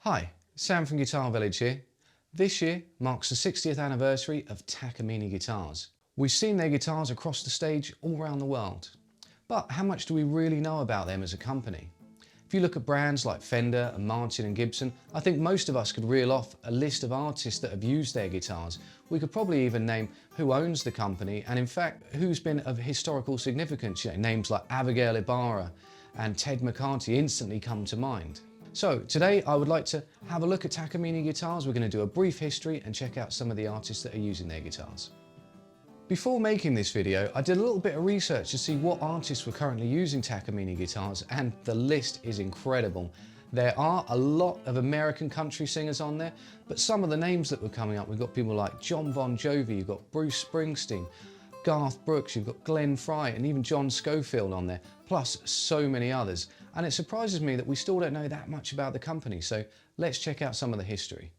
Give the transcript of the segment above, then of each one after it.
Hi, Sam from Guitar Village here. This year marks the 60th anniversary of Takamine guitars. We've seen their guitars across the stage all around the world. But how much do we really know about them as a company? If you look at brands like Fender and Martin and Gibson, I think most of us could reel off a list of artists that have used their guitars. We could probably even name who owns the company and in fact who's been of historical significance. Names like Abigail Ibarra and Ted McCarthy instantly come to mind. So today I would like to have a look at Takamine guitars. We're going to do a brief history and check out some of the artists that are using their guitars. Before making this video, I did a little bit of research to see what artists were currently using Takamine guitars, and the list is incredible. There are a lot of American country singers on there, but some of the names that were coming up, we've got people like John Bon Jovi, you've got Bruce Springsteen, Garth Brooks, you've got Glenn Fry and even John Scofield on there, plus so many others. And it surprises me that we still don't know that much about the company, so let's check out some of the history.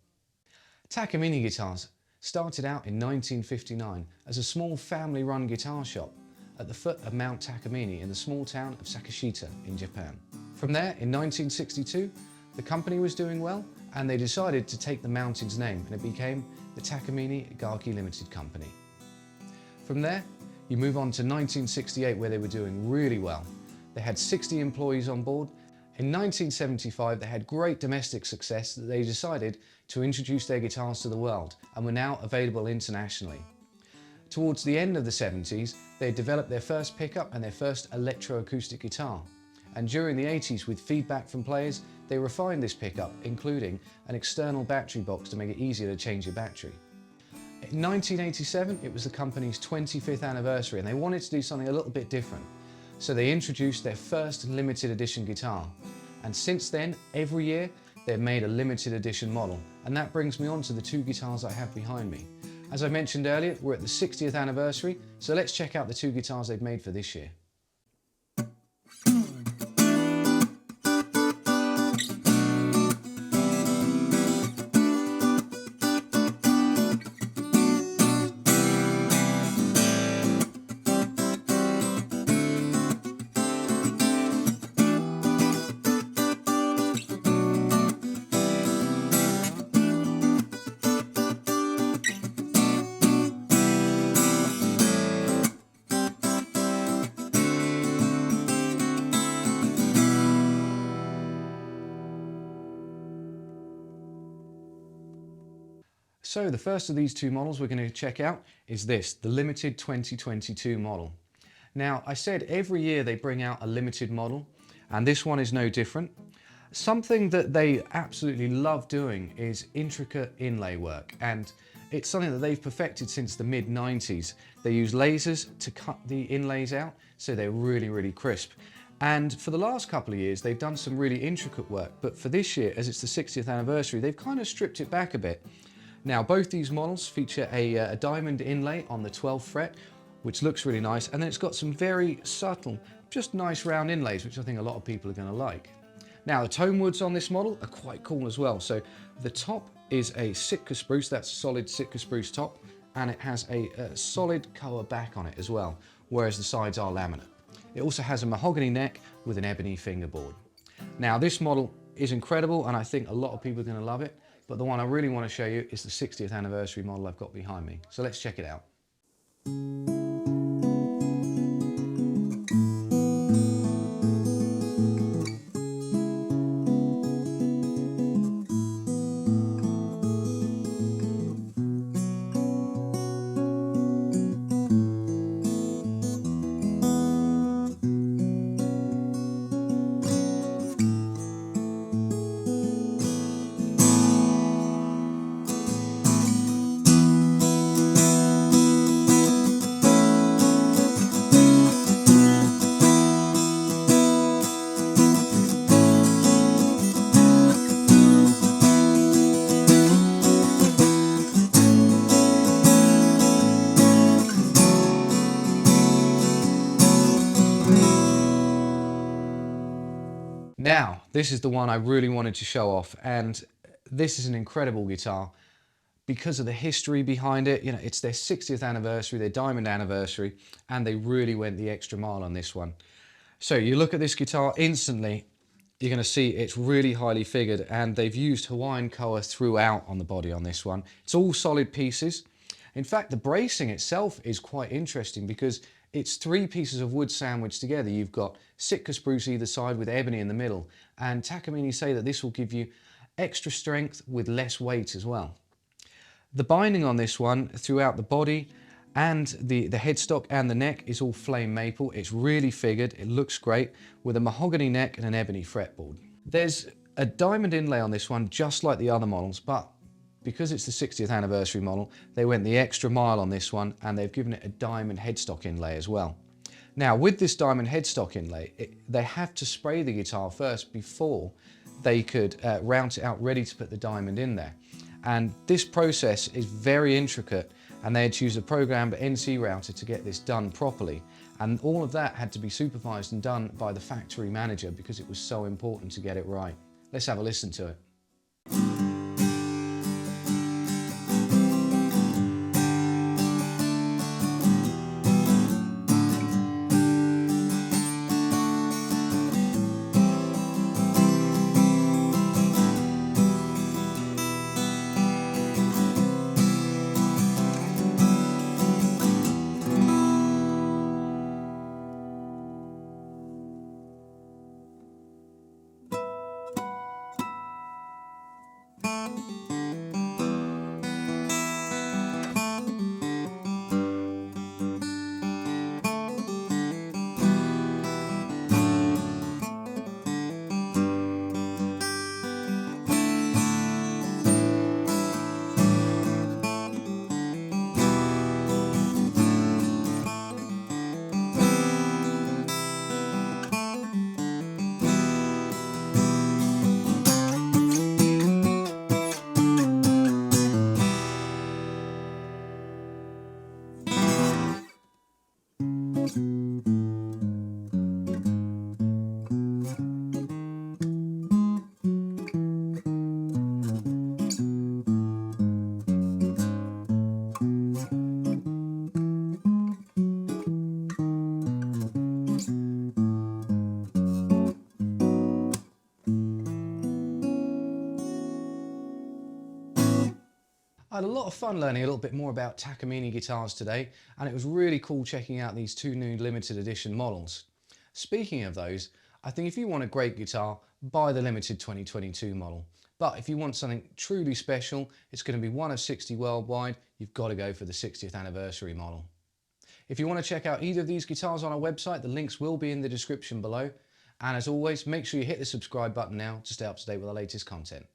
Takamine guitars started out in 1959 as a small family-run guitar shop at the foot of Mount Takamine in the small town of Sakashita in Japan. From there, in 1962, the company was doing well and they decided to take the mountain's name, and it became the Takamine Gaki Limited Company. From there, you move on to 1968 where they were doing really well. They had 60 employees on board. In 1975, they had great domestic success that they decided to introduce their guitars to the world and were now available internationally. Towards the end of the 70s, they developed their first pickup and their first electroacoustic guitar. And during the 80s, with feedback from players, they refined this pickup, including an external battery box to make it easier to change your battery. In 1987, it was the company's 25th anniversary and they wanted to do something a little bit different. So they introduced their first limited edition guitar. And since then, every year, they've made a limited edition model. And that brings me on to the two guitars I have behind me. As I mentioned earlier, we're at the 60th anniversary, so let's check out the two guitars they've made for this year. So the first of these two models we're going to check out is this, the limited 2022 model. Now I said every year they bring out a limited model and this one is no different. Something that they absolutely love doing is intricate inlay work, and it's something that they've perfected since the mid-90s. They use lasers to cut the inlays out so they're really crisp. And for the last couple of years they've done some really intricate work, but for this year, as it's the 60th anniversary, they've kind of stripped it back a bit. Now both these models feature a diamond inlay on the 12th fret, which looks really nice, and then it's got some very subtle, just nice round inlays, which I think a lot of people are going to like. Now the tone woods on this model are quite cool as well. So the top is a Sitka spruce, that's a solid Sitka spruce top, and it has a solid koa back on it as well, whereas the sides are laminate. It also has a mahogany neck with an ebony fingerboard. Now this model is incredible and I think a lot of people are going to love it. But the one I really want to show you is the 60th anniversary model I've got behind me. So let's check it out. Now, this is the one I really wanted to show off, and this is an incredible guitar because of the history behind it. You know, it's their 60th anniversary, their diamond anniversary, and they really went the extra mile on this one. So you look at this guitar instantly, you're going to see it's really highly figured, and they've used Hawaiian koa throughout on the body on this one. It's all solid pieces. In fact, the bracing itself is quite interesting because it's 3 pieces of wood sandwiched together. You've got Sitka spruce either side with ebony in the middle, and Takamine say that this will give you extra strength with less weight as well. The binding on this one throughout the body and the headstock and the neck is all flame maple. It's really figured, it looks great, with a mahogany neck and an ebony fretboard. There's a diamond inlay on this one just like the other models, but because it's the 60th anniversary model, they went the extra mile on this one, and they've given it a diamond headstock inlay as well. Now with this diamond headstock inlay, they have to spray the guitar first before they could route it out ready to put the diamond in there. And this process is very intricate, and they had to use a programmed NC router to get this done properly. And all of that had to be supervised and done by the factory manager because it was so important to get it right. Let's have a listen to it. I had a lot of fun learning a little bit more about Takamine guitars today, and it was really cool checking out these 2 new limited edition models. Speaking of those, I think if you want a great guitar, buy the limited 2022 model. But if you want something truly special, it's going to be one of 60 worldwide, you've got to go for the 60th anniversary model. If you want to check out either of these guitars on our website, the links will be in the description below. And as always, make sure you hit the subscribe button now to stay up to date with our latest content.